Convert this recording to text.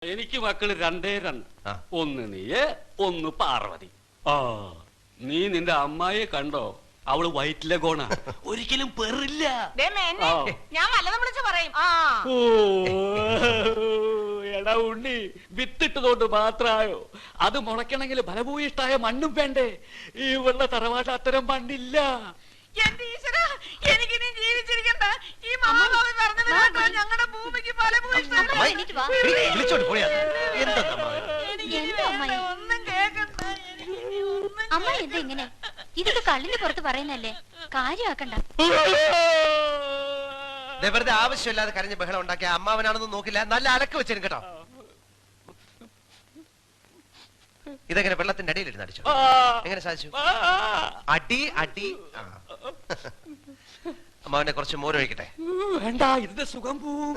എനിക്ക് മക്കള് രണ്ടേ രണ്ട്. ആ. ഒന്ന് നീയ്, ഒന്ന് പാർവതി. ആ, നീ നിന്റെ അമ്മായിയെ കണ്ടോ? അവള് വയറ്റിലെ കോണ, ഒരിക്കലും പെറില്ല. ദേ മേന്നെ, ആ. ഞാൻ വല്ലതും വിളിച്ച് പറയും. ആ ഓ, എടാ ഉണ്ണി, വിത്തിട്ടതുകൊണ്ട് മാത്രായോ? അത് മുളയ്ക്കണമെങ്കിൽ ഫലഭൂയിഷ്ടായ മണ്ണും വേണ്ടേ? ഈ വെള്ള തറവാട്ട് അത്തരം മണ്ണില്ല. എന്റെ ഈശ്വരാ, എനിക്കിനി ജീവിച്ചിരിക്കണ്ട. ഈ മഹാഭാവി പറഞ്ഞത് കേട്ടോ, ഞങ്ങളുടെ ഭൂമിക്ക് ഫലഭൂയിഷ്ഠമല്ല. വിളിച്ചോണ്ട് പോയാ എന്താ എനിക്കിനി എന്താ അമ്മായി? വേണ്ട, ഒന്നും കേൾക്കണ്ട. എനിക്കിനി ഒന്നും അമ്മ എന്താ ഇങ്ങനെ? ഇതൊക്കെ കള്ളിന് പുറത്ത് പറയുന്നല്ലേ, കാര്യമാക്കണ്ട. വെറുതെ ആവശ്യമില്ലാതെ കരഞ്ഞ് ബഹളം ഉണ്ടാക്കിയ അമ്മാവനാണെന്ന് നോക്കില്ല, നല്ല അലക്ക് വെച്ചിരും കേട്ടോ. ഇതെങ്ങനെ വെള്ളത്തിന്റെ അടിയിലിരുന്ന് അടിച്ചു? എങ്ങനെ സാധിച്ചു? അടി അടി. അമ്മാവനെ കുറച്ച് മോരൊഴിക്കട്ടെ? വേണ്ട, ഇതിന്റെ സുഖം പോവും.